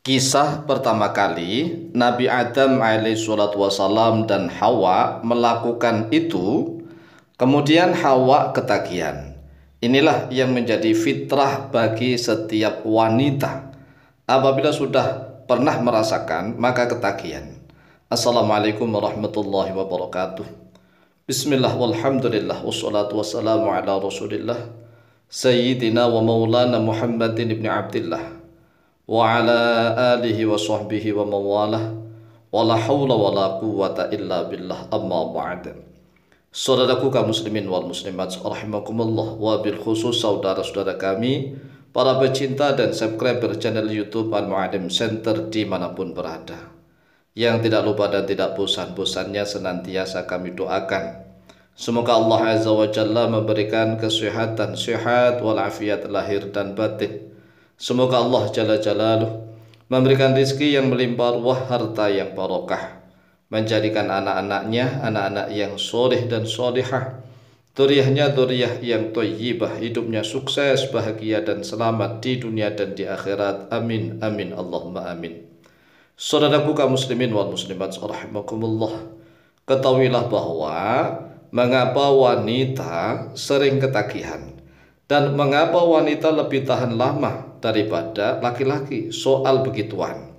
Kisah pertama kali Nabi Adam alaihissalatu wassalam dan Hawa melakukan itu, kemudian Hawa ketagihan. Inilah yang menjadi fitrah bagi setiap wanita. Apabila sudah pernah merasakan, maka ketagihan. Assalamualaikum warahmatullahi wabarakatuh. Bismillah walhamdulillah wassalatu wassalamu ala rasulillah Sayyidina wa maulana Muhammadin ibn Abdillah wa ala alihi wa sahbihi wa mawalah wa la hawla wa la quwwata illa billah, amma ba'd. Saudaraku kaum muslimin wal muslimat rahimakumullah, wa bil khusus saudara-saudara kami para pecinta dan subscriber channel YouTube Al-Mu'alim Center dimanapun berada, yang tidak lupa dan tidak bosan-bosannya senantiasa kami doakan semoga Allah Azza wa Jalla memberikan kesehatan, sehat walafiat lahir dan batin. Semoga Allah Jalla Jalaluh memberikan rezeki yang melimpah ruah, harta yang barokah, menjadikan anak-anaknya anak-anak yang soleh dan solihah, dzurriyyahnya dzurriyyah yang thayyibah, hidupnya sukses, bahagia dan selamat di dunia dan di akhirat. Amin amin Allahumma amin. Saudaraku kaum muslimin wal muslimat rahimakumullah, ketahuilah bahwa mengapa wanita sering ketagihan dan mengapa wanita lebih tahan lama daripada laki-laki soal begituan.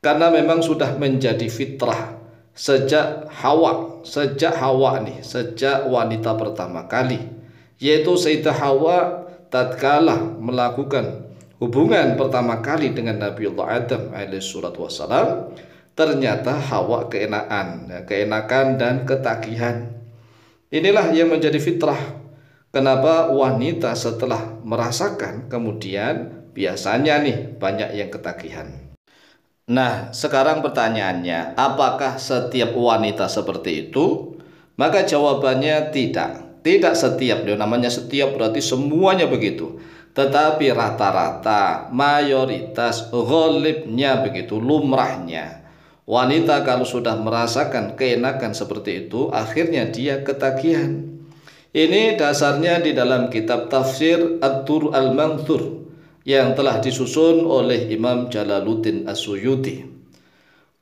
Karena memang sudah menjadi fitrah sejak Hawa sejak wanita pertama kali, yaitu Sayyidah Hawa tatkala melakukan hubungan pertama kali dengan Nabiullah Adam alaihissalatu wassalam, ternyata Hawa keenakan dan ketagihan. Inilah yang menjadi fitrah. Kenapa wanita setelah merasakan kemudian biasanya nih banyak yang ketagihan. Nah, sekarang pertanyaannya, apakah setiap wanita seperti itu? Maka jawabannya tidak. Tidak setiap, namanya setiap berarti semuanya begitu. Tetapi rata-rata, mayoritas, ghalibnya begitu, lumrahnya. Wanita kalau sudah merasakan keenakan seperti itu, akhirnya dia ketagihan. Ini dasarnya di dalam kitab tafsir Ad-Durr Al-Manthur yang telah disusun oleh Imam Jalaluddin As-Suyuti.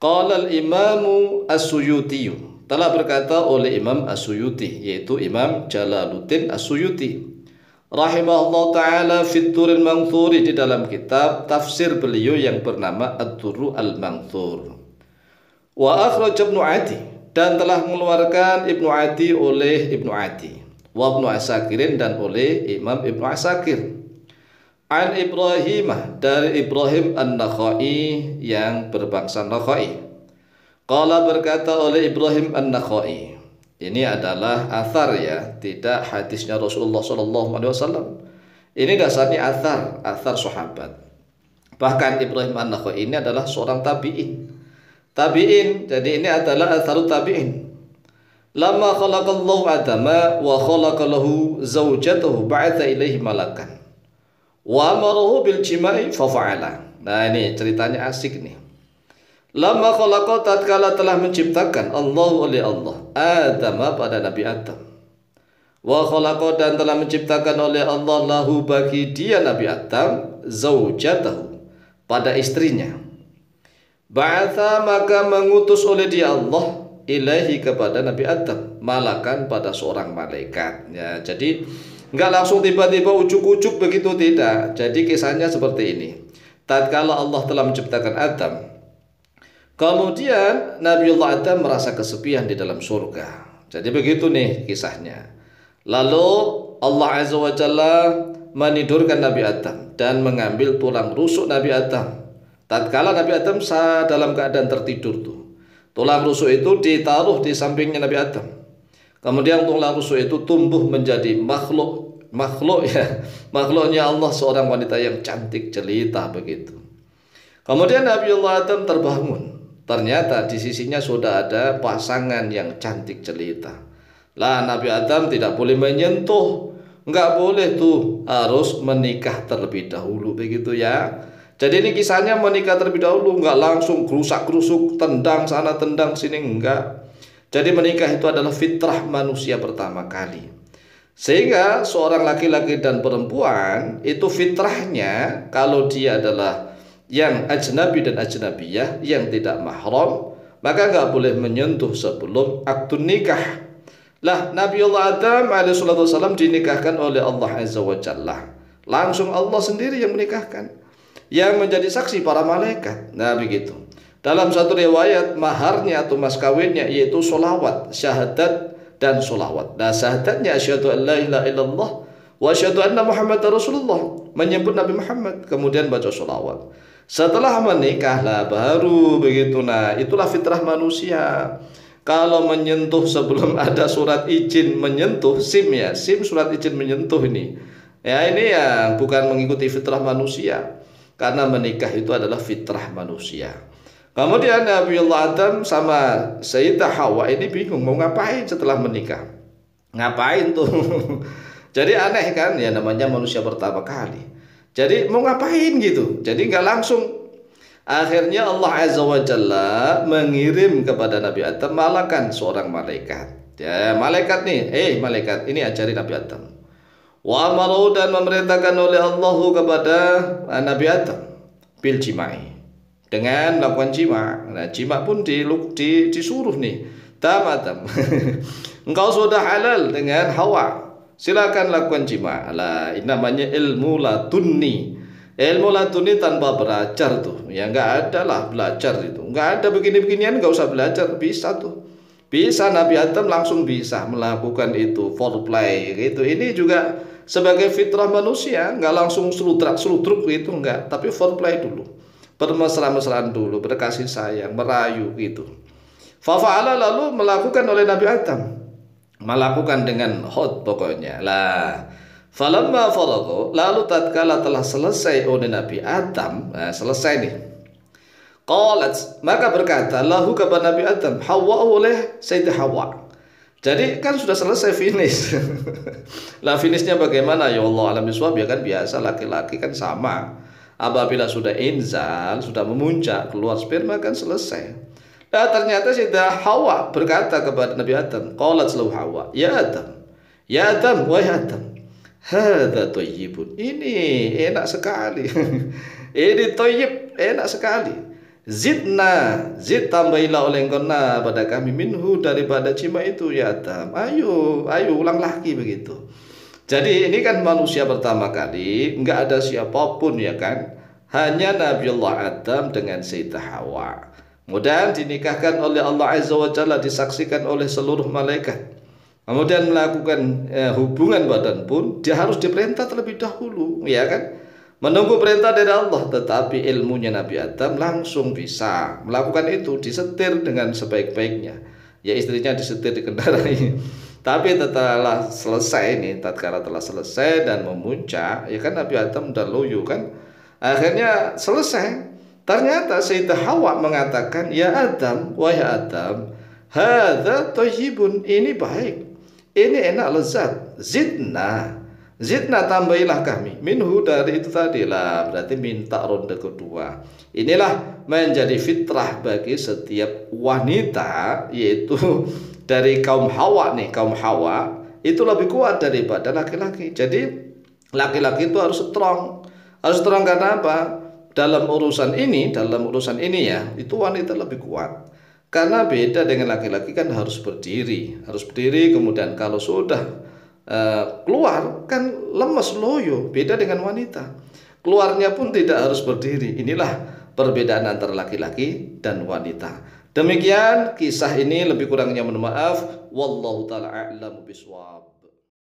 Qala al-Imamu As-Suyuti, telah berkata oleh Imam As-Suyuti, yaitu Imam Jalaluddin As-Suyuti rahimahullah ta'ala fi Ad-Durr Al-Manthur, di dalam kitab tafsir beliau yang bernama Ad-Durr Al-Manthur. Wa akhraj Ibnu Adi, dan telah mengeluarkan Ibnu Adi oleh Ibnu Adi, wa Ibnu Asakirin, dan oleh Imam Ibnu Asakir, an Ibrahim, dari Ibrahim An-Nakhai yang berbangsa Nakhai. Qala, berkata oleh Ibrahim An-Nakhai, ini adalah athar ya, tidak hadisnya Rasulullah SAW. Ini dasarnya athar sahabat. Bahkan Ibrahim An-Nakhai ini adalah seorang tabi'in, jadi ini adalah atharut tabi'in. Lama khalaqallahu Adama wa khalaqalahu zawjatahu ba'atha ilaihi malakan wa amarahu bil jima'i fa fa'ala. Nah, ini ceritanya asik nih. Lama khalaqa, tatkala telah menciptakan Allah oleh Allah Adama, pada Nabi Adam, wa khalaqa, dan telah menciptakan oleh Allah lahu, bagi dia Nabi Adam, zawjatahu, pada istrinya. Ba'atha, maka mengutus oleh dia Allah ilaihi, kepada Nabi Adam, malakan, pada seorang malaikat ya. Jadi enggak langsung tiba-tiba ujuk-ujuk begitu, tidak. Jadi kisahnya seperti ini. Tatkala Allah telah menciptakan Adam, kemudian Nabiullah Adam merasa kesepian di dalam surga. Jadi begitu nih kisahnya. Lalu Allah Azza wa Jalla menidurkan Nabi Adam dan mengambil tulang rusuk Nabi Adam. Tatkala Nabi Adam dalam keadaan tertidur tuh, tulang rusuk itu ditaruh di sampingnya Nabi Adam. Kemudian tulang rusuk itu tumbuh menjadi makhluknya Allah, seorang wanita yang cantik jelita begitu. Kemudian Nabiullah Adam terbangun. Ternyata di sisinya sudah ada pasangan yang cantik jelita. Lah, Nabi Adam tidak boleh menyentuh, nggak boleh tuh, harus menikah terlebih dahulu begitu ya. Jadi ini kisahnya menikah terlebih dahulu, nggak langsung gerusak-gerusuk, tendang sana tendang sini, enggak. Jadi menikah itu adalah fitrah manusia pertama kali. Sehingga seorang laki-laki dan perempuan itu fitrahnya, kalau dia adalah yang ajnabi dan ajnabiyah yang tidak mahram, maka nggak boleh menyentuh sebelum akad nikah. Lah Nabi Allah Adam alaihissalam dinikahkan oleh Allah Azza wa Jalla. Langsung Allah sendiri yang menikahkan, yang menjadi saksi para malaikat. Nah begitu. Dalam satu riwayat maharnya atau mas kawinnya yaitu solawat, syahadat dan solawat. Nah syahadatnya asyhadu an la ilaha illallah wa asyhadu anna Muhammadar Rasulullah, menyebut Nabi Muhammad, kemudian baca solawat. Setelah menikah lah baru begitu. Nah itulah fitrah manusia. Kalau menyentuh sebelum ada surat izin menyentuh, SIM ya, SIM surat izin menyentuh ini. Ya ini ya bukan mengikuti fitrah manusia. Karena menikah itu adalah fitrah manusia. Kemudian Nabi Allah Adam sama Sayyidah Hawa ini bingung mau ngapain setelah menikah. Ngapain tuh? Jadi aneh kan, ya namanya manusia pertama kali. Jadi mau ngapain gitu. Jadi nggak langsung. Akhirnya Allah Azza wa Jalla mengirim kepada Nabi Adam malakan seorang malaikat. Ya malaikat nih, malaikat ini ajari Nabi Adam. Wa amaru, dan memerintahkan oleh Allah kepada Nabi Adam bil jima'i, dengan melakukan jima. Nah jima pun disuruh nih, Adam engkau sudah halal dengan Hawa, silakan lakukan jima. Lah ini namanya ilmu ladunni. Ilmu ladunni tanpa belajar tuh ya nggak ada lah, belajar itu nggak ada, begini-beginian nggak usah belajar, bisa tuh, bisa. Nabi Adam langsung bisa melakukan itu, foreplay gitu. Ini juga sebagai fitrah manusia, nggak langsung seludruk gitu, nggak, tapi foreplay dulu, bermesra-mesraan dulu, berkasih sayang, merayu gitu. Fafa'ala, lalu melakukan oleh Nabi Adam, melakukan dengan hot pokoknya. Lah falamma faragha, lalu tatkala telah selesai oleh Nabi Adam, selesai nih, qalat, maka berkata lahu kepada Nabi Adam, Hawa, oleh Sayyidah Hawa. Jadi kan sudah selesai, finish. Lah finishnya bagaimana ya Allah alam biswab, ya kan biasa laki-laki kan sama. Apabila sudah inzal, sudah memuncak keluar sperma kan selesai. Nah ternyata Sayyidah Hawa berkata kepada Nabi Adam, qalat lahu Hawa, ya Adam, wahai Adam, hadza thayyibun, ini enak sekali. Ini thayyib, enak sekali. Zid, tambahilah oleh engkau pada kami minhu, daripada jima itu ya Adam. Ayo ulang lagi begitu. Jadi ini kan manusia pertama kali, nggak ada siapapun ya kan, hanya Nabi Allah Adam dengan Sayyidah Hawa. Kemudian dinikahkan oleh Allah Azza wa Jalla, disaksikan oleh seluruh malaikat. Kemudian melakukan hubungan badan pun dia harus diperintah terlebih dahulu, ya kan? Menunggu perintah dari Allah, tetapi ilmunya Nabi Adam langsung bisa melakukan itu, disetir dengan sebaik-baiknya. Ya istrinya disetir, dikendarai. Tapi tatkala selesai nih, tatkala telah selesai dan memuncak, ya kan Nabi Adam udah loyo kan. Akhirnya selesai. Ternyata Sayyidah Hawa mengatakan, ya Adam, wahai Adam, hadza thayyibun, ini baik, ini enak, lezat. Zidna, tambahilah kami minhu, dari itu tadi lah, berarti minta ronde kedua. Inilah menjadi fitrah bagi setiap wanita, yaitu dari kaum Hawa nih, kaum Hawa itu lebih kuat daripada laki-laki. Jadi laki-laki itu harus strong karena apa? Dalam urusan ini ya, itu wanita lebih kuat. Karena beda dengan laki-laki kan harus berdiri, kemudian kalau sudah keluar kan lemes, loyo. Beda dengan wanita, keluarnya pun tidak harus berdiri. Inilah perbedaan antara laki-laki dan wanita. Demikian kisah ini, lebih kurangnya mohon maaf. Wallahu taala a'lamu bishawab.